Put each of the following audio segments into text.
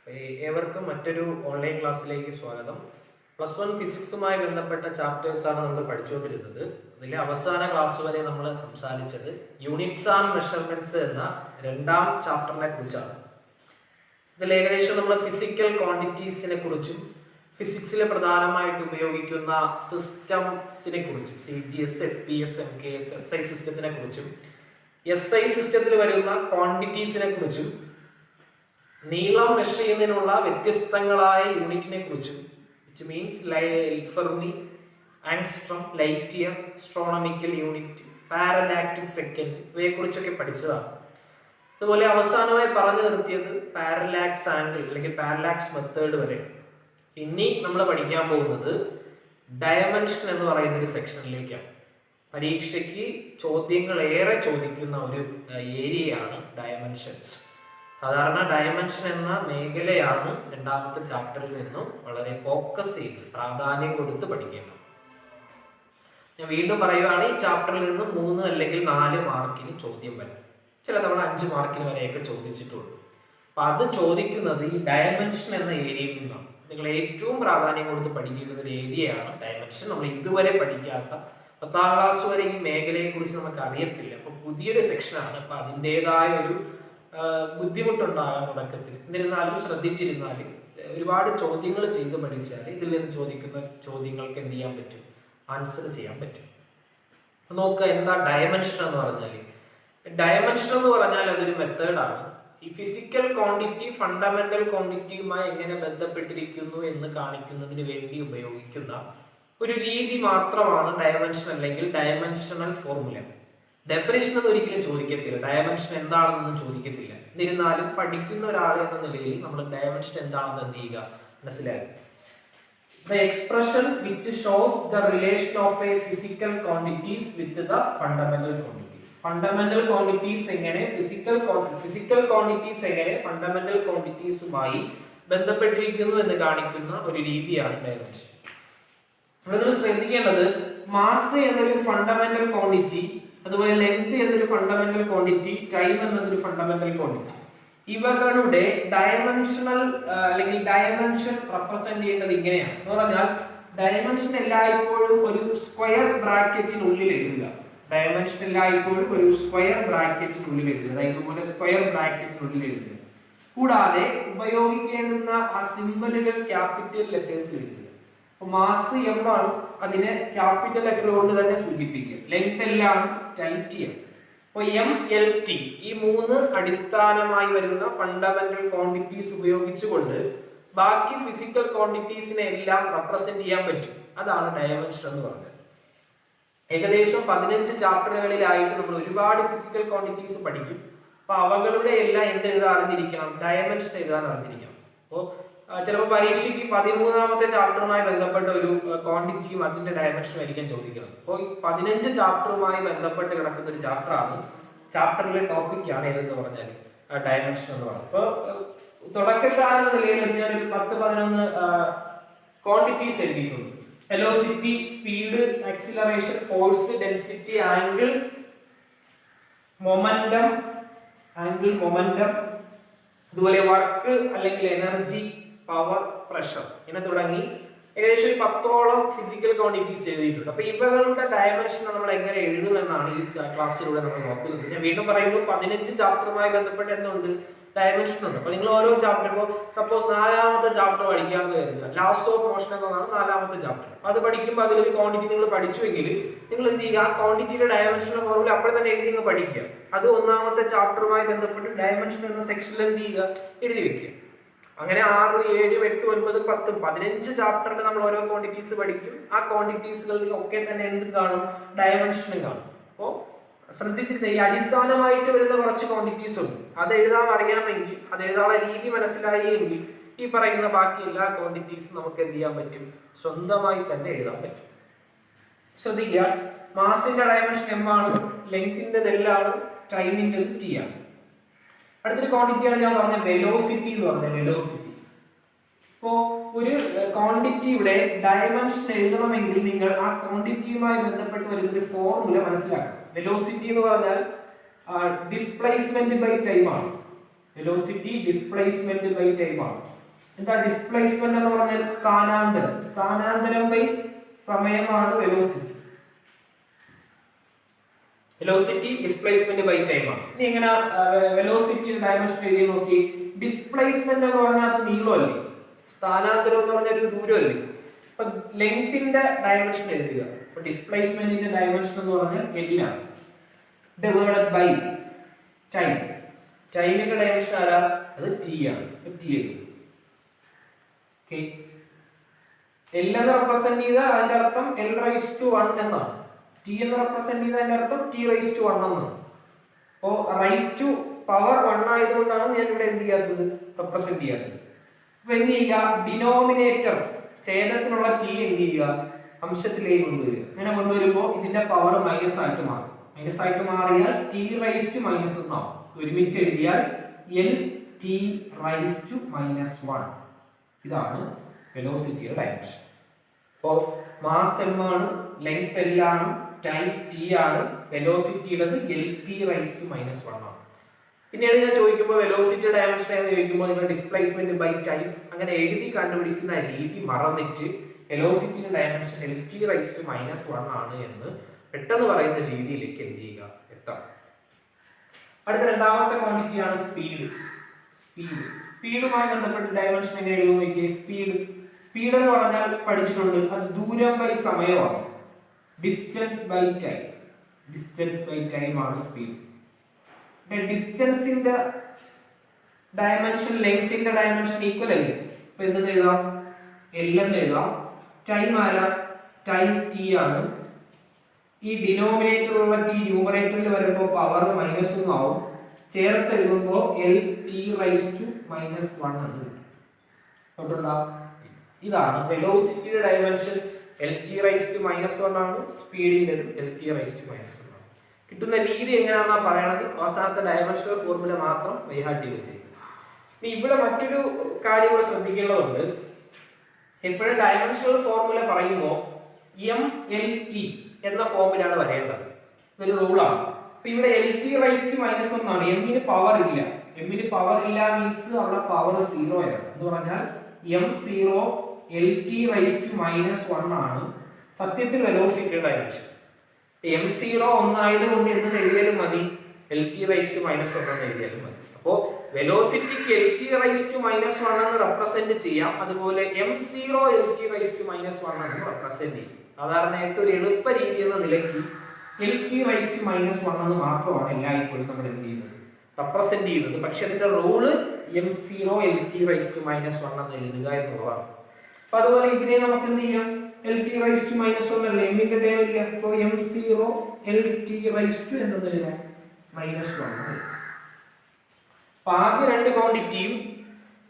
ഏവർക്കും മറ്റൊരു ഓൺലൈൻ ക്ലാസ്സിലേക്ക് സ്വാഗതം. +1 ഫിസിക്സുമായി ബന്ധപ്പെട്ട ചാപ്റ്റേഴ്സാണ് നമ്മൾ പഠിച്ചുകൊണ്ടിരുന്നത്. അതിലെ അവസാന ക്ലാസ് വരെ നമ്മൾ സംസാരിച്ചത് യൂണിറ്റ്സ് ആൻഡ് മെഷർമെന്റ്സ് എന്ന രണ്ടാം ചാപ്റ്ററിനെ കുറിച്ചാണ്. ഇതിൽ ഏകദേശം നമ്മൾ ഫിസിക്കൽ ക്വാണ്ടിറ്റീസിനെ കുറിച്ചും ഫിസിക്സിൽ പ്രധാനമായിട്ട് ഉപയോഗിക്കുന്ന സിസ്റ്റംസിനെ കുറിച്ചും CGS, FPS, MKS, SI സിസ്റ്റത്തിനെ കുറിച്ചും SI സിസ്റ്റത്തിൽ വരുന്ന ക്വാണ്ടിറ്റീസിനെ കുറിച്ചും നീളം മെഷർ ചെയ്യുന്നതിനുള്ള വ്യത്യസ്തങ്ങളായ യൂണിറ്റിനെ കുറിച്ചും which means fermi, angstrom, light year, astronomical unit, parallactic second ഇവയെ കുറിച്ചൊക്കെ പഠിച്ചതാണ്. അതുപോലെ അവസാനമായി പറഞ്ഞു നിർത്തിയത് പാരലാക്സ് ആംഗിൾ അല്ലെങ്കിൽ പാരലാക്സ് മെത്തേഡ് വരെയാണ്. ഇനി നമ്മൾ പഠിക്കാൻ പോകുന്നത് ഡയമെൻഷൻ എന്ന് പറയുന്ന ഒരു സെക്ഷനിലേക്കാണ്. പരീക്ഷയ്ക്ക് ചോദ്യങ്ങൾ ഏറെ ചോദിക്കുന്ന ഒരു ഏരിയയാണ് ഡയമെൻഷൻസ്. സാധാരണ ഡയമെൻഷൻ എന്ന മേഖലയാണ് രണ്ടാമത്തെ ചാപ്റ്ററിൽ നിന്നും വളരെ ഫോക്കസ് ചെയ്ത് പ്രാധാന്യം കൊടുത്ത് പഠിക്കേണ്ടത്. ഞാൻ വീണ്ടും പറയുകയാണ്, ഈ ചാപ്റ്ററിൽ നിന്ന് 3 അല്ലെങ്കിൽ 4 മാർക്കിന് ചോദ്യം വരും. ചില തവണ 5 മാർക്കിന് വരെയൊക്കെ ചോദിച്ചിട്ടുണ്ട്. അപ്പൊ അത് ചോദിക്കുന്നത് ഈ ഡയമെൻഷൻ എന്ന ഏരിയയിൽ നിന്നാണ്. നിങ്ങൾ ഏറ്റവും പ്രാധാന്യം കൊടുത്ത് പഠിക്കേണ്ട ഒരു ഏരിയയാണ് ഡയമെൻഷൻ. നമ്മൾ ഇതുവരെ പഠിക്കാത്ത 10ാം ക്ലാസ് വരെ ഈ മേഖലയെ കുറിച്ച് നമുക്ക് അറിയത്തില്ല. അപ്പൊ പുതിയൊരു സെക്ഷനാണ്. അപ്പൊ അതിൻ്റെതായ ഒരു ബുദ്ധിമുട്ടുണ്ടാകാൻ തുടക്കത്തിൽ. എന്നിരുന്നാലും ശ്രദ്ധിച്ചിരുന്നാലും ഒരുപാട് ചോദ്യങ്ങൾ ചെയ്ത് പഠിച്ചാൽ ഇതിൽ നിന്ന് ചോദിക്കുന്ന ചോദ്യങ്ങൾക്ക് എന്ത് ചെയ്യാൻ പറ്റും? ആൻസർ ചെയ്യാൻ പറ്റും. നോക്കുക, എന്താ ഡയമെൻഷൻ എന്ന് പറഞ്ഞാൽ? ഡയമെൻഷൻ എന്ന് പറഞ്ഞാൽ അതൊരു മെത്തേഡാണ്. ഈ ഫിസിക്കൽ ക്വാണ്ടിറ്റി ഫണ്ടമെന്റൽ ക്വാണ്ടിറ്റിയുമായി എങ്ങനെ ബന്ധപ്പെട്ടിരിക്കുന്നു എന്ന് കാണിക്കുന്നതിന് വേണ്ടി ഉപയോഗിക്കുന്ന ഒരു രീതി മാത്രമാണ് ഡയമെൻഷൻ അല്ലെങ്കിൽ ഡയമെൻഷണൽ ഫോർമുല. ഡെഫിനിഷൻ ഒന്നും ഒരിക്കലും ചോദിക്കത്തില്ല, ഡയമെൻഷൻ എന്താണെന്നൊന്നും ചോദിക്കത്തില്ല. എന്നിരുന്നാലും പഠിക്കുന്ന ഒരാൾ എന്ന നിലയിൽ നമ്മൾ ഡയമെൻഷൻ എന്താണെന്ന് എന്ത് ചെയ്യുക, മനസ്സിലാക്കുക. The expression which shows the relation of a physical quantities with the fundamental quantities. Fundamental quantities എങ്ങനെ physical quantities എങ്ങനെ fundamental quantitiesമായി ബന്ധപ്പെട്ടിരിക്കുന്നു എന്ന് കാണിക്കുന്ന ഒരു രീതിയാണ് ഡയമെൻഷൻ. ഇവിടെ നിങ്ങൾ ശ്രദ്ധിക്കേണ്ടത് മാസ് എന്നൊരു ഫണ്ടമെന്റൽ ക്വാണ്ടിറ്റി, അതുപോലെ ലെങ്ത് എന്നൊരു ഫണ്ടമെന്റൽ ക്വാണ്ടിറ്റി, ടൈം എന്നതൊരു ഫണ്ടമെന്റൽ ക്വാണ്ടിറ്റി, ഇവകളുടെ ഡയമെൻഷണൽ അല്ലെങ്കിൽ ഡയമെൻഷൻ റെപ്രസെന്റ് ചെയ്യേണ്ടത് ഇങ്ങനെയാണ്. എന്ന് പറഞ്ഞാൽ ഡയമെൻഷൻ എല്ലായ്പ്പോഴും ഒരു സ്ക്വയർ ബ്രാക്കറ്റിനുള്ളിൽ എഴുതുക. ഡയമെൻഷൻ എല്ലായ്പ്പോഴും ഒരു സ്ക്വയർ ബ്രാക്കറ്റിനുള്ളിൽ എഴുതുക. അതായത് ഇതുപോലെ സ്ക്വയർ ബ്രാക്കറ്റിനുള്ളിൽ എഴുതുക. കൂടാതെ ഉപയോഗിക്കേണ്ടുന്ന ആ സിംബലുകൾ ക്യാപിറ്റൽ ലെറ്റേഴ്സ് എഴുതുക. മാസ് M ആണ്, അതിനെ ക്യാപിറ്റൽ ലെറ്റർ കൊണ്ട് തന്നെ സൂചിപ്പിക്കുക. ലെങ്ത് L ആണ്, ടൈം T ആണ്. അപ്പോൾ M, L, T ഈ 3 അടിസ്ഥാനമായി വരുന്ന ഫണ്ടമെന്റൽ ക്വാണ്ടിറ്റീസ് ഉപയോഗിച്ചുകൊണ്ട് ബാക്കി ഫിസിക്കൽ ക്വാണ്ടിറ്റീസിനെ എല്ലാം റെപ്രസെന്റ് ചെയ്യാൻ പറ്റും. അതാണ് ഡയമെൻഷൻ എന്ന് പറഞ്ഞത്. ഏകദേശം 15 ചാപ്റ്ററുകളിലായിട്ട് നമ്മൾ ഒരുപാട് ഫിസിക്കൽ ക്വാണ്ടിറ്റീസ് പഠിക്കും. അപ്പൊ അവകളുടെ എല്ലാം എന്ത് എഴുതാൻ അറിഞ്ഞിരിക്കണം? ഡയമെൻഷൻ എഴുതാൻ അറിഞ്ഞിരിക്കണം. അപ്പോൾ ചിലപ്പോൾ പരീക്ഷയ്ക്ക് 13ാമത്തെ ചാപ്റ്ററുമായി ബന്ധപ്പെട്ട ഒരു ക്വാണ്ടിറ്റിയും അതിന്റെ ഡയമെൻഷനും ആയിരിക്കും ചോദിക്കുന്നത്. അപ്പോൾ ഈ 15 ചാപ്റ്ററുമായി ബന്ധപ്പെട്ട് കിടക്കുന്ന ഒരു ചാപ്റ്ററാണ്, ചാപ്റ്ററിലെ ടോപ്പിക്കാണ് ഏതെന്ന് പറഞ്ഞാൽ ഡയമെൻഷൻ എന്ന് പറയുന്നത്. അപ്പോൾ തുടക്കക്കാരെന്ന നിലയിൽ ഞാനൊരു 10-11 ക്വാണ്ടിറ്റീസ് എഴുതിയിട്ടുണ്ട്. Velocity, speed, acceleration, force, density, angle, momentum, അതുപോലെ വർക്ക് അല്ലെങ്കിൽ എനർജി, പവർ, പ്രഷർ ഇങ്ങനെ തുടങ്ങി ഏകദേശം ഒരു 10ഓളം ഫിസിക്കൽ ക്വാണ്ടിറ്റീസ് എഴുതിയിട്ടുണ്ട്. അപ്പൊ ഇവകളുടെ ഡയമെൻഷൻ നമ്മൾ എങ്ങനെ എഴുതുമെന്നാണ് ഈ ക്ലാസ്സിലൂടെ നമ്മൾ നോക്കുന്നത്. ഞാൻ വീണ്ടും പറയുമ്പോൾ 15 ചാപ്റ്ററുമായി ബന്ധപ്പെട്ട് എന്തുണ്ട്? ഡയമെൻഷൻ ഉണ്ട്. അപ്പൊ നിങ്ങൾ ഓരോ ചാപ്റ്റർ, ഇപ്പോൾ സപ്പോസ് 4ാമത്തെ ചാപ്റ്റർ പഠിക്കാമെന്ന് കരുതുക. ലാസ്റ്റ് ഓഫ് മോഷൻ എന്നതാണ് 4ാമത്തെ ചാപ്റ്റർ. അത് പഠിക്കുമ്പോൾ അതിലൊരു ക്വാണ്ടിറ്റി നിങ്ങൾ പഠിച്ചുവെങ്കിൽ നിങ്ങൾ എന്ത് ചെയ്യുക, ആ ക്വാണ്ടിറ്റിയുടെ ഡയമെൻഷണൽ ഫോർമുല അപ്പോൾ തന്നെ എഴുതി പഠിക്കുക. അത് 1ാമത്തെ ചാപ്റ്ററുമായി ബന്ധപ്പെട്ട് ഡയമെൻഷൻ എന്ന സെക്ഷനിൽ എന്ത് ചെയ്യുക, എഴുതി വെക്കുക. അങ്ങനെ 6, 7, 8, 9, 10, 15 ചാപ്റ്ററിൽ നമ്മൾ ഓരോ ക്വാണ്ടിറ്റീസ് പഠിക്കും. ആ ക്വാണ്ടിറ്റീസുകളിൽ ഒക്കെ തന്നെ എന്ത് കാണും? ഡയമെൻഷനും കാണും. അപ്പോൾ ശ്രദ്ധിച്ചിരുന്ന ഈ അടിസ്ഥാനമായിട്ട് വരുന്ന കുറച്ച് ക്വാണ്ടിറ്റീസ് ഉണ്ട്. അത് എഴുതാൻ അറിയാമെങ്കിൽ, അത് എഴുതാനുള്ള രീതി മനസ്സിലായി എങ്കിൽ ഈ പറയുന്ന ബാക്കി എല്ലാ ക്വാണ്ടിറ്റീസും നമുക്ക് എന്ത് ചെയ്യാൻ പറ്റും? സ്വന്തമായി തന്നെ എഴുതാൻ പറ്റും. ശ്രദ്ധിക്കുക, മാസിന്റെ ഡയമെൻഷൻ M ആണ്, ലെങ്തിന്റെ L ആണ്, ടൈമിന്റെ T ആണ്. അടുത്തൊരു ക്വാണ്ടിറ്റിയാണ് ഞാൻ പറഞ്ഞ വെലോസിറ്റി എന്ന് പറഞ്ഞ വെലോസിറ്റി. ഇപ്പോ ഒരു ക്വാണ്ടിറ്റിയുടെ ഡയമെൻഷൻ എഴുതണമെങ്കിൽ നിങ്ങൾ ആ ക്വാണ്ടിറ്റിയുമായി ബന്ധപ്പെട്ട് വരുന്ന ഒരു ഫോർമുല മനസ്സിലാക്കണം. വെലോസിറ്റി എന്ന് പറഞ്ഞാൽ ഡിസ്പ്ലേസ്മെന്റ് ബൈ ടൈം ആണ്. വെലോസിറ്റി ഡിസ്പ്ലേസ്മെന്റ് ബൈ ടൈം ആണ്. എന്താ ഡിസ്പ്ലേസ്മെന്റ് എന്ന് പറഞ്ഞാൽ സ്ഥാനാന്തരം. സ്ഥാനാന്തരം ബൈ സമയമാണ് velocity. Velocity displacement by time ആണ്. ഇനി എങ്ങനെ വെലോസിറ്റി ഡയമെൻഷൻ എഴുതി നോക്കി. ഡിസ്പ്ലേസ്മെന്റ് എന്ന് പറഞ്ഞാൽ അത് നീളമല്ലേ, സ്ഥാനാന്തരം എന്ന് പറഞ്ഞാൽ ഒരു ദൂരമല്ലേ. അപ്പൊ ലെങ്ത്തിന്റെ ഡയമെൻഷൻ എഴുതുക. അപ്പൊ ഡിസ്പ്ലേസ്മെന്റിന്റെ ഡയമെൻഷൻ എന്ന് പറഞ്ഞാൽ L ആണ് ഡിവൈഡഡ് ബൈ ടൈം. ടൈമിന്റെ ഡയമെൻഷൻ ആരാ, അത് T ആണ്. T എഴുതുക. ഓക്കേ, L എന്ന് റെപ്രസെന്റ് ചെയ്താൽ അതിന്റെ അർത്ഥം L⁻1 എന്നാണ്. T എന്ന് റെപ്രസെന്റ് ചെയ്താൽ അതിന്റെ അർത്ഥം T⁻1 എന്നാണ്. അപ്പോ റൈസ് ടു പവർ 1 ആയതുകൊണ്ടാണ് ഞാൻ ഇവിടെ എന്ത് ചെയ്യാത്തത്, റെപ്രസെന്റ് ചെയ്യാത്തത്. അപ്പൊ എന്ത് ചെയ്യുക, ഡിനോമിനേറ്റർ ഛേദത്തിലുള്ള T എന്ത് ചെയ്യുക, അംശത്തിലേക്ക് കൊണ്ടുവരിക. അങ്ങനെ കൊണ്ടുവരുമ്പോൾ ഇതിന്റെ പവർ മൈനസ് ആയിട്ട് മാറും. മൈനസ് ആയിട്ട് മാറിയാൽ T⁻1 ആവും. ഒരുമിച്ച് എഴുതിയാൽ LT⁻1. ഇതാണ് വെലോസിറ്റിയുടെ ഡയമെൻഷൻ. അപ്പോൾ മാസ് m ആണ്, ലെങ്ത് L ആണ്, ടൈം T ആണ്, വെലോസിറ്റിയുടേത് LT⁻1 ആണ്. പിന്നീട് ഞാൻ ചോദിക്കുമ്പോൾ വെലോസിറ്റി ഡയമെൻഷൻ എന്ന് ചോദിക്കുമ്പോൾ നിങ്ങൾ ഡിസ്പ്ലേസ്മെന്റ് ബൈ ടൈം അങ്ങനെ എഴുതി കണ്ടുപിടിക്കുന്ന രീതി മറന്നിട്ട് വെലോസിറ്റിയുടെ ഡയമെൻഷൻ LT⁻1 ആണ് എന്ന് പെട്ടെന്ന് പറയുന്ന രീതിയിലേക്ക് എന്ത് ചെയ്യുക, എത്താം. അടുത്ത രണ്ടാമത്തെ ക്വാണ്ടിറ്റി ആണ് സ്പീഡ്. സ്പീഡുമായി ബന്ധപ്പെട്ട് ഡയമെൻഷൻ എങ്ങനെ എഴുതുന്നു നോക്കിയേ. സ്പീഡ് എന്ന് പറഞ്ഞാൽ പഠിച്ചിട്ടുണ്ട്, അത് ദൂരം ബൈ സമയമാണ്. ഡിസ്റ്റൻസ് ബൈ ടൈം ആണ് സ്പീഡ്. ഡിസ്റ്റൻസിന്റെ ഡയമെൻഷൻ ലെങ്ത്തിന്റെ ഡയമെൻഷൻ ഈക്വൽ അല്ലേ. അപ്പൊ എന്തെന്ന് എഴുതാം, L എന്ന് എഴുതാം. ടൈം ആരാ, ടൈം T ആണ്. ഈ ഡിനോമിനേറ്ററിലുള്ള T ന്യൂമറേറ്ററിൽ വരുമ്പോൾ പവർ -1 ആവും. ചേർത്ത് എഴുതുമ്പോൾ LT⁻1 എന്ന്. ഇതാണ് വെലോസിറ്റിയുടെ ഡയമെൻഷൻ LT⁻1 ആണ്, സ്പീഡിന്റെ LT⁻1 ആണ്. കിട്ടുന്ന രീതി എങ്ങനെയാണെന്നാ പറയണത്. അവസാനത്തെ ഡയമെൻഷണൽ ഫോർമുല മാത്രം ബൈഹാർട്ട് ചെയ്ത് ചെയ്യും. ഇനി ഇവിടെ മറ്റൊരു കാര്യം കൂടെ ശ്രദ്ധിക്കേണ്ടതുണ്ട്. എപ്പോഴും ഡയമെൻഷണൽ ഫോർമുല പറയുമ്പോൾ MLT എന്ന ഫോമിലാണ് വരേണ്ടത്. ഇതൊരു റൂളാണ്. അപ്പൊ ഇവിടെ LT⁻1 ആണ്. എമ്മിന് പവർ ഇല്ല. മീൻസ് അവിടെ പവർ 0 ആണ്. എന്ന് പറഞ്ഞാൽ M0 LT⁻1 ആണ് സത്യത്തിൽ വെലോസിറ്റിയുടെ ഡയമെൻഷൻ. M0 ഒന്നായതുകൊണ്ട് എന്ന് എഴുതിയാലും മതി, LT⁻1 എന്ന് എഴുതിയാലും മതി. അപ്പോ വെലോസിറ്റിക്ക് LT⁻1 എന്ന് റെപ്രസെന്റ് ചെയ്യാം. അതുപോലെ M0 LT⁻1 എന്ന് റെപ്രസെന്റ് ചെയ്യും. സാധാരണയായിട്ട് ഒരു എളുപ്പ രീതി എന്ന നിലയ്ക്ക് LT⁻1 എന്ന് മാത്രമാണ് എല്ലായ്പ്പോഴും നമ്മൾ എന്ത് ചെയ്യുന്നത്, റെപ്രസെന്റ് ചെയ്യുന്നത്. പക്ഷെ അതിന്റെ റൂള് M0 LT⁻1 എന്ന് എഴുതുക എന്നുള്ളതാണ്. അപ്പൊ അതുപോലെ ഇതിനെ നമുക്ക് എന്ത് ചെയ്യാം, LT⁻1 അല്ലേ, എമ്മിന്റെ ടേമില്ല. അപ്പോൾ M0 LT⁻1 എന്നത് എഴുതാം -1. അപ്പൊ ആദ്യ രണ്ട് ക്വാണ്ടിറ്റിയും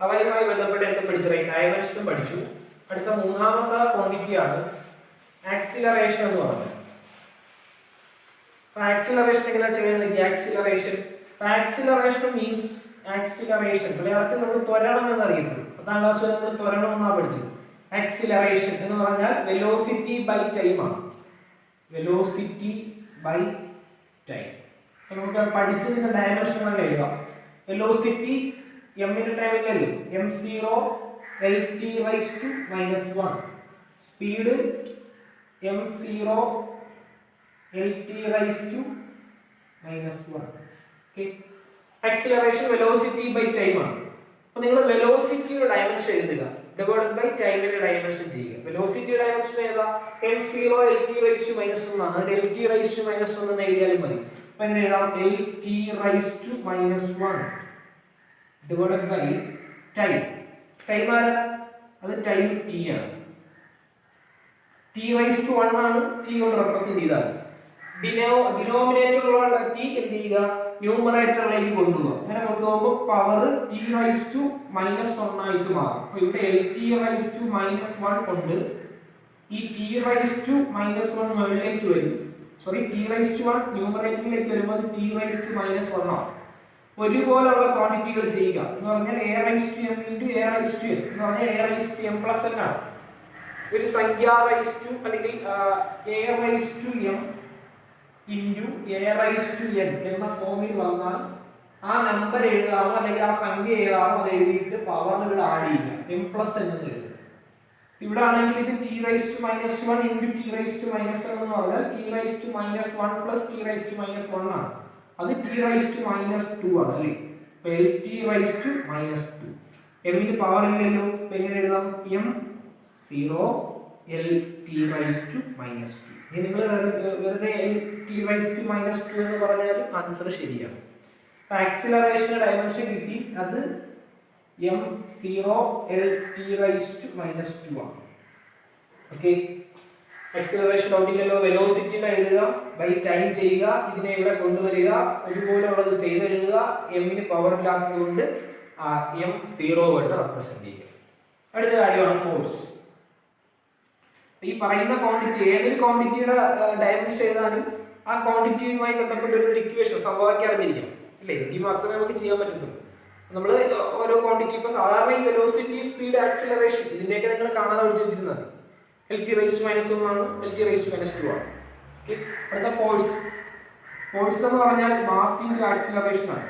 അവയുമായി ബന്ധപ്പെട്ട് എന്ത് പഠിച്ചു, ഡയമെൻഷനും പഠിച്ചു. അടുത്ത മൂന്നാമത്തെ ക്വാണ്ടിറ്റിയാണ് ആക്സിലറേഷൻ എന്ന് പറയുന്നത്. ആക്സിലറേഷൻ എങ്ങനെ ചെയ്യുന്നത്? ആക്സിലറേഷൻ മീൻസ് ആക്സിലറേഷൻ മലയാളത്തിൽ നമ്മൾ ത്വരണം എന്നറിയുന്നത്. 10ാം ക്ലാസ് വരെ നമ്മൾ ത്വരണം എന്നാ പഠിച്ചത്. ആക്സിലറേഷൻ എന്ന് പറഞ്ഞാൽ വെലോസിറ്റി ബൈ ടൈം ആണ്. വെലോസിറ്റി ബൈ ടൈം നമുക്ക് പഠിച്ചതിന്റെ ഡയമെൻഷൻ എഴുതാം. വെലോസിറ്റി എമ്മിന്റെ ടൈമിലല്ലോ, M0 LT⁻1. Speed M0 LT⁻1. Acceleration velocity by time ആണ്. അപ്പൊ നിങ്ങൾ വെലോസിറ്റിയുടെ ഡയമെൻഷൻ എഴുതുക, ഡിവൈഡഡ് ബൈ ടൈമിന്റെ ഡയമെൻഷൻ ചെയ്യുക. വെലോസിറ്റി ഡയമെൻഷൻ ഏതാ, M0 LT⁻1 ആണ്. അതിന് LT⁻1 എന്ന് എഴുതിയാലും മതി. അപ്പൊ എങ്ങനെ എഴുതാം, LT⁻1 divided by time. Time ആരാ, അത് ടൈം T ആണ്. T⁻1 ആണ്, T കൊണ്ട് റെപ്രസെന്റ് ചെയ്താൽ. ഡിനോമിനേറ്ററിലുള്ള T എന്ത് ചെയ്യുക, ന്യൂമറേറ്ററിലേക്ക് കൊണ്ടുപോകുക. അങ്ങനെ കൊണ്ടുപോകുമ്പോൾ പവർ T⁻1 ആയിട്ട് മാറും. അപ്പൊ ഇവിടെ LT⁻1 കൊണ്ട് ഈ T⁻1 മുകളിലേക്ക് വരും. T⁻1 ന്യൂമറേറ്ററിലേക്ക് വരുമ്പോൾ T⁻1 ആവും. ഒരുപോലുള്ള ക്വാണ്ടിറ്റികൾ ചെയ്യുക എന്ന് പറഞ്ഞാൽ A⁻m into A⁻n എന്ന് പറഞ്ഞാൽ A⁻m+n ആണ്. ഒരു സംഖ്യ അല്ലെങ്കിൽ A⁻m into A⁻n എന്ന ഫോമിൽ വന്നാൽ ആ നമ്പർ എഴുതാമോ അല്ലെങ്കിൽ ആ സംഖ്യ എഴുതാമോ അത് എഴുതിയിട്ട് പവറിൽ ആഡ് ചെയ്യുക m പ്ലസ് എന്ന് എഴുതുക. ഇവിടെ ആണെങ്കിൽ ഇത് t raise to minus 1 into t raise to minus 1 എന്ന് പറഞ്ഞാൽ t raise to minus 1 plus t raise to minus 1 ആണ്. അത് t റൈസ് ടു മൈനസ് 2 ആണ് അല്ലേ. അപ്പോൾ lt raise to minus 2 m ന് പവർ ഇല്ലല്ലോ. അപ്പോൾ എങ്ങനെ എഴുതാം? m 0 lt raise to minus 2. ഇനി നിങ്ങൾ വെറുതെ lt റൈസ് ടു മൈനസ് 2 എന്ന് പറഞ്ഞാൽ ആൻസർ ശരിയാണ്. അപ്പോൾ ആക്സിലറേഷന്റെ ഡയമെൻഷൻ കിട്ടി. അത് m0 lt raise to minus 2 ആണ്. Okay, acceleration ഔട്ടില്ലല്ലോ. വെലോസിറ്റിയുടെ എഴുതുക, ബൈ ടൈം ചെയ്യുക, ഇതിനെ ഇവിടെ കൊണ്ടുവരിക, ഒരുപോലെ ഉള്ളത് ചെയ്തെഴുതുക. m ന് പവർ ഇല്ലാത്തതുകൊണ്ട് m0 കൊണ്ട് റെപ്രസെന്റ് ചെയ്യുക. അടുത്ത കാര്യമാണ് ഫോഴ്സ്. ഈ പറയുന്ന ക്വാണ്ടിറ്റി, ഏതൊരു ക്വാണ്ടിറ്റിയുടെ ഡയമെൻഷൻ എഴുതാനും ആ ക്വാണ്ടിറ്റിയുമായി ബന്ധപ്പെട്ട ഒരു ഇക്വേഷൻ സമവാക്യം അറിഞ്ഞിരിക്കണം അല്ലേ, എങ്കിൽ മാത്രമേ നമുക്ക് ചെയ്യാൻ പറ്റത്തുള്ളൂ. നമ്മൾ ഓരോ ക്വാണ്ടിറ്റി, ഇപ്പൊ സാധാരണ ഈ വെലോസിറ്റി, സ്പീഡ്, ആക്സിലറേഷൻ ഇതിന്റെയൊക്കെ നിങ്ങൾ കാണാതെ പഠിച്ചു വെച്ചിരുന്നത് lt റൈസ് ടു മൈനസ് 1 ആണ്, lt റൈസ് ടു മൈനസ് 2 ആണ്. അടുത്ത ഫോഴ്സ്. ഫോഴ്സ് എന്ന് പറഞ്ഞാൽ മാസ് ഇൻറ്റു ആക്സിലറേഷൻ ആണ്.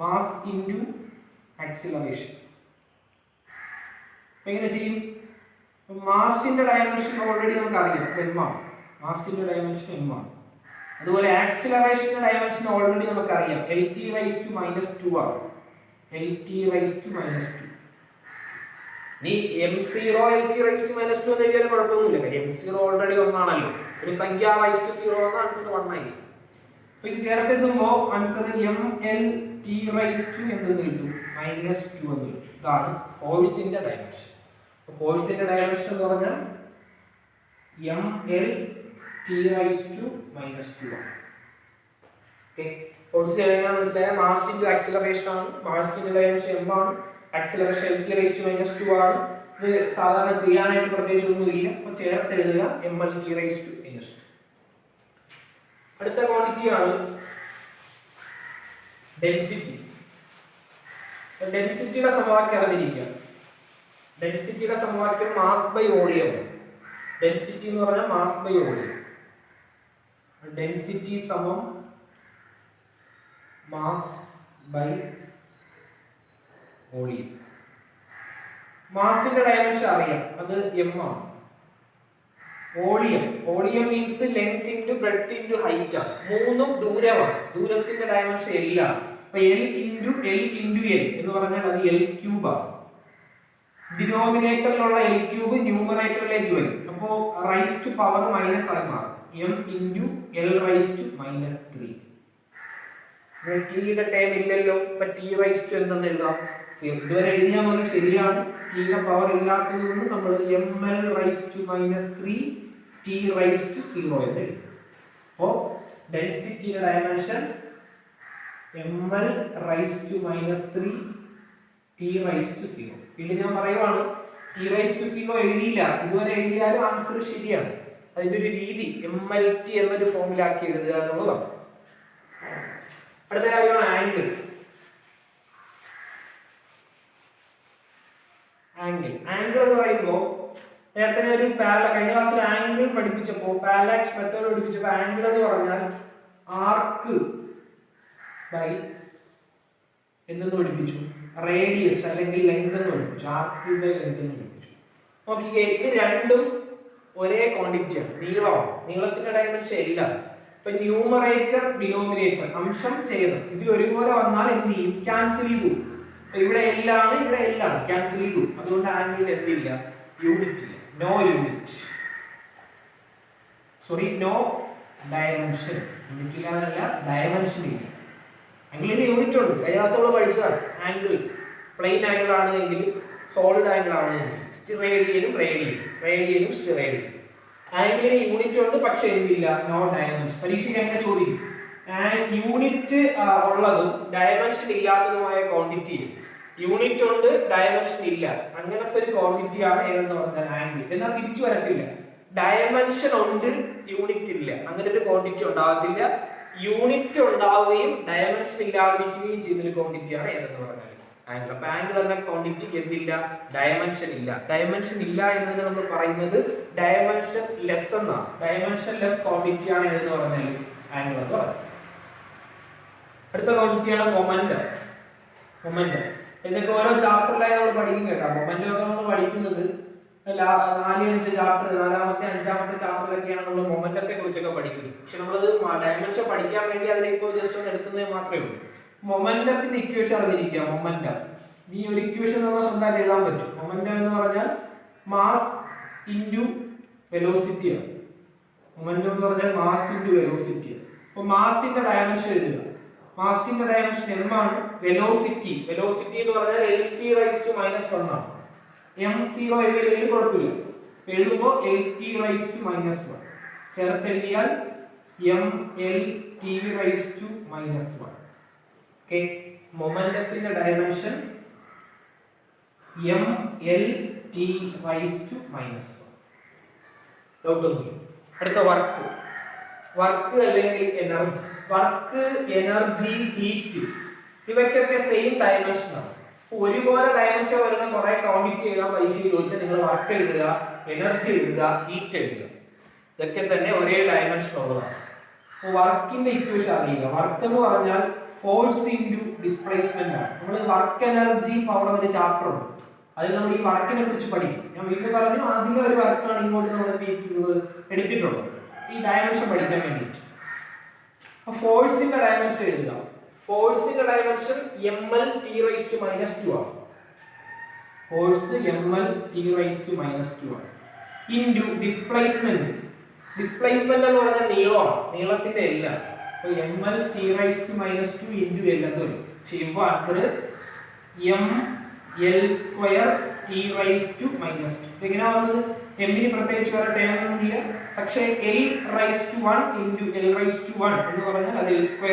മാസ് ഇൻറ്റു ആക്സിലറേഷൻ എങ്ങനെ ചെയ്യും? മാസിന്റെ ഡയമെൻഷൻ ഓൾറെഡി നമുക്ക് അറിയാം, m ആണ്. മാസിന്റെ ഡയമെൻഷൻ m ആണ്. അതുപോലെ ആക്സിലറേഷന്റെ ഡയമെൻഷൻ ഓൾറെഡി നമുക്ക് അറിയാം, lt റൈസ് ടു മൈനസ് 2 ആണ്. lt raise to minus 2. നീ m0 lt raise to minus 2 എന്ന് എഴുതിയാലും കുഴപ്പമൊന്നുമില്ല, കാര്യം m0 ഓൾറെഡി 1 ആണല്ലോ. ഒരു സംഖ്യ റൈസ് ടു 0 എന്ന ആൻസർ 1 ആയി. അപ്പോൾ ഇത് ചേർത്തെഴുതുമ്പോൾ ആൻസർ mlt റൈസ് ടു എന്ന് കിട്ടും, മൈനസ് 2 എന്ന് കിട്ടും. ഇതാണ് ഫോഴ്സിന്റെ ഡയമെൻഷൻ. ഫോഴ്സിന്റെ ഡയമെൻഷൻ എന്ന് പറഞ്ഞാൽ mlt റൈസ് ടു മൈനസ് 2 ആണ്. ഓക്കേ, ഫോഴ്സ് എങ്ങനെയാണെന്ന് മനസ്സിലായ? മാസ് ഇൻറ്റു ആക്സിലറേഷൻ ആണ്. മാസിന്റെ ഡയമെൻഷൻ m ആണ്, acceleration lt raise to minus 2 ആണ്. ഇത് സാധാരണ ചെയ്യാനായിട്ട് പ്രത്യേകിച്ച് ഒന്നുമില്ല, അപ്പോൾ ചേർത്ത് എഴുതുക mlt റൈസ് ടു മൈനസ് 2. അടുത്ത ക്വാണ്ടിറ്റി ആണ് ഡെൻസിറ്റി. ഡെൻസിറ്റിയുടെ സമവാക്യം അറിഞ്ഞിരിക്കുക. ഡെൻസിറ്റിയുടെ സമവാക്യം മാസ് ബൈ വോളിയം. ഡെൻസിറ്റി എന്ന് പറഞ്ഞാൽ മാസ് ബൈ വോളിയം. ഡെൻസിറ്റി സമം മാസ് ബൈ വോളിയം. മാസിന്റെ ഡയമെൻഷൻ അറിയാം, അത് m ആണ്. Volume, volume means length into breadth into height ആണ്. മൂന്നും ദൂരമാണ്. ദൂരത്തിന്റെ ഡയമെൻഷൻ l ആണ്. അപ്പൊ l into l into l എന്ന് പറഞ്ഞാൽ അത് l ക്യൂബ് ആണ്. ഡിനോമിനേറ്ററിലുള്ള l ക്യൂബ് ന്യൂമറേറ്ററിലേക്ക് വരും. അപ്പോൾ റൈസ് ടു പവർ മൈനസ് ആയി മാറും, m into l raise to minus 3. ടിയുടെ ടൈം ഇല്ലല്ലോ, അപ്പൊ t റൈസ് ടു എന്തെന്ന് എഴുതാം? ഇതുവരെ എഴുതിയാൽ മതി, ശരിയാണ്. ടിയുടെ പവർ ഇല്ലാത്തത് കൊണ്ട് നമ്മൾ ml raise to minus 3 t raise to 0 എന്ന് എഴുതും. അപ്പോൾ ഡെൻസിറ്റിയുടെ dimension ml raise to minus 3 t raise to 0. പിന്നെ ഞാൻ പറയുവാണ്, t റൈസ് ടു 0 എഴുതിയില്ല, ഇതുവരെ എഴുതിയാലും ആൻസർ ശരിയാണ്. അതിന്റെ ഒരു രീതി mlt എന്നൊരു ഫോമിലാക്കി എഴുതുക എന്നുള്ളതാണ്. അടുത്ത കാര്യമാണ് ആംഗിൾ. ആംഗിൾ എന്ന് പറയുമ്പോൾ നേരത്തെ ഒരു കഴിഞ്ഞ ക്ലാസ്സിൽ ആംഗിൾ പഠിപ്പിച്ചപ്പോൾ, പാരലാക്സ് മെത്തേഡ് പഠിപ്പിച്ചപ്പോൾ ആംഗിൾ എന്ന് പറഞ്ഞാൽ ആർക്ക് ബൈ എന്തെന്ന് പഠിപ്പിച്ചു? റേഡിയസ് അല്ലെങ്കിൽ ലെങ്ത് എന്ന് പഠിപ്പിച്ചു. ആർക്ക് ബൈ ലെങ്ത് എന്ന് പഠിപ്പിച്ചു. നോക്കിക്കേ, ഇത് രണ്ടും ഒരേ ക്വാണ്ടിറ്റിയാണ്, നീളമാണ്. നീളത്തിന്റെ ഡയമെൻഷൻ എല്ലാം. ഇപ്പൊ ന്യൂമറേറ്റർ ഡിനോമിനേറ്റർ അംശം ചെയ്യണം, ഇതിൽ ഒരുപോലെ വന്നാൽ എന്ത് ചെയ്യും? ക്യാൻസൽ ചെയ്തു. ഇവിടെ എല്ലാണ്, ഇവിടെ എല്ലാണ്, ക്യാൻസൽ ചെയ്തു. അതുകൊണ്ട് ആംഗിളിൽ എന്തില്ല? യൂണിറ്റ് ഇല്ല, no unit. Sorry, no dimension. Unit ഇല്ലാന്നല്ല, ഡയമെൻഷൻ ഇല്ല. ആംഗിളിന് യൂണിറ്റ് ഉണ്ട്, കഴിഞ്ഞ ക്ലാസ് നമ്മൾ പഠിച്ചതാണ്. ആംഗിൾ പ്ലെയിൻ ആംഗിൾ ആണ് എങ്കിൽ, സോളിഡ് ആംഗിൾ ആണ് എങ്കിൽ, സ്റ്റിറേഡിയനും റേഡിയനും സ്റ്റിറേഡിയനും. ആംഗിളിന് യൂണിറ്റ് ഉണ്ട്, പക്ഷെ എന്തില്ല? No dimension. പരീക്ഷയ്ക്ക് അങ്ങനെ ചോദിക്കും. യൂണിറ്റ് ഉള്ളതും ഡയമെൻഷൻ ഇല്ലാത്തതുമായ ക്വാണ്ടിറ്റി, യൂണിറ്റ് ഉണ്ട് ഡയമെൻഷൻ ഇല്ല, അങ്ങനത്തെ ഒരു ക്വാണ്ടിറ്റിയാണ് ഏതെന്ന് പറഞ്ഞാൽ ആംഗിൾ. എന്നാൽ തിരിച്ചു വരത്തില്ല, ഡയമെൻഷൻ ഉണ്ട് യൂണിറ്റ് ഇല്ല, അങ്ങനെ ഒരു ക്വാണ്ടിറ്റി ഉണ്ടാകത്തില്ല. യൂണിറ്റ് ഉണ്ടാവുകയും ഡയമെൻഷൻ ഇല്ലാതിരിക്കുകയും ചെയ്യുന്ന ഒരു ക്വാണ്ടിറ്റിയാണ് ഏതെന്ന് പറഞ്ഞാൽ ആംഗിൾ. അപ്പൊ ആംഗിൾ എന്ന ക്വാണ്ടിറ്റിക്ക് എന്തില്ല? ഡയമെൻഷൻ ഇല്ല. ഡയമെൻഷൻ ഇല്ല എന്നതിന് നമ്മൾ പറയുന്നത് ഡയമെൻഷൻ ലെസ് എന്നാണ്. ഡയമെൻഷൻ ലെസ് ക്വാണ്ടിറ്റിയാണ് ഏതെന്ന് പറഞ്ഞാൽ ആംഗിൾ എന്ന് പറയുന്നത്. അടുത്ത ക്വാണ്ടിറ്റിയാണ് മൊമെന്റം. മൊമെന്റം ഇതൊക്കെ ഓരോ ചാപ്റ്ററിലായി നമ്മൾ പഠിക്കും കേട്ടോ. മൊമെന്റം ഒക്കെ നമ്മൾ പഠിക്കുന്നത് 4-5 ചാപ്റ്റർ, 4ാമത്തെ 5ാമത്തെ ചാപ്റ്ററിലൊക്കെയാണ് നമ്മൾ മൊമെന്റത്തെ കുറിച്ചൊക്കെ പഠിക്കുന്നത്. പക്ഷെ നമ്മളത് ഡയമെൻഷൻ പഠിക്കാൻ വേണ്ടി അതിലേക്ക് ജസ്റ്റ് ഒന്ന് എടുക്കുന്നത് മാത്രമേ ഉള്ളൂ. മൊമെന്റത്തിന്റെ ഇക്വേഷൻ അറിഞ്ഞിരിക്കുക. മൊമെന്റം ഈ ഒരു ഇക്വേഷൻ നമ്മൾ സ്വന്തമായിട്ട് എഴുതാൻ പറ്റും. മൊമെന്റം എന്ന് പറഞ്ഞാൽ മാസ് ഇൻറ്റു വെലോസിറ്റി ആണ്. മൊമെന്റം എന്ന് പറഞ്ഞാൽ മാസ് ഇൻറ്റു വെലോസിറ്റി. അപ്പോൾ മാസിന്റെ ഡയമെൻഷൻ എഴുതുക. മാസിന്റെ ഡയമെൻഷൻ m ആണ്. വെലോസിറ്റി എന്ന് പറഞ്ഞാൽ Lt⁻⁻1 ആണ്. m0 എഴുതിയില്ലെങ്കിൽ കുഴപ്പമില്ല. എഴുതുമ്പോൾ Lt⁻⁻1 ചേർത്തെഴുതിയാൽ mLt⁻⁻1. ഓക്കെ, മൊമെന്റത്തിന്റെ ഡയമെൻഷൻ mLt⁻⁻1. ഡൗട്ട് ഒന്നും. അടുത്ത വർക്ക് അല്ലെങ്കിൽ എനർജി. വർക്ക്, എനർജി, ഹീറ്റ് ഇവയ്ക്കൊക്കെ സെയിം ഡയമെൻഷൻ ആണ്. ഒരുപോലെ ഡയമെൻഷൻ വരുന്ന കുറെ ക്വാണ്ടിറ്റി എഴുതാൻ പരീക്ഷയിൽ ചോദിച്ചാൽ നിങ്ങൾ വർക്ക് എഴുതുക, എനർജി എഴുതുക, ഹീറ്റ് എഴുതുക. ഇതൊക്കെ തന്നെ ഒരേ ഡയമെൻഷൻ ഉള്ളതാണ്. അപ്പോൾ വർക്കിന്റെ ഇക്വേഷൻ അറിയുക. വർക്ക് എന്ന് പറഞ്ഞാൽ ഫോഴ്സ് ഇൻറ്റു ഡിസ്പ്ലേസ്മെന്റ് ആണ്. നമ്മൾ വർക്ക് എനർജി പവർ എന്നൊരു ചാപ്റ്റർ ഉണ്ട്. അതിൽ നമ്മൾ ഈ വർക്കിനെ കുറിച്ച് പഠിക്കും. ഞാൻ വീണ്ടും പറഞ്ഞു, അതിന്റെ ഒരു വർക്കാണ് ഇങ്ങോട്ട് നമ്മൾ എടുത്തിട്ടുള്ളത് ഈ ഡയമെൻഷൻ പഠിക്കാൻ വേണ്ടിയിട്ട്. ഫോഴ്സിന്റെ ഡയമെൻഷൻ എഴുതുക. ഫോഴ്സിന്റെ ഡയമെൻഷൻ mLt⁻⁻2 ആണ്. ഫോഴ്സ് mLt⁻⁻2 ആണ്. ഇൻറ്റു ഡിസ്പ്ലേസ്മെന്റ് എന്ന് പറഞ്ഞാൽ നീളമാണ്, നീളത്തിന്റെ L ആണ്. അപ്പോൾ mLt⁻⁻2 ഇൻറ്റു L എന്ന് വരും. ചെയ്യുമ്പോൾ ആൻസർ mL²t⁻². എങ്ങനെയാ വന്നത്? എമ്മിന് പ്രത്യേകിച്ച് വേറെ ടേം ഒന്നുമില്ല. പക്ഷേ L⁻1 ഇൻറ്റു L⁻1 എന്ന് പറഞ്ഞാൽ അത് L²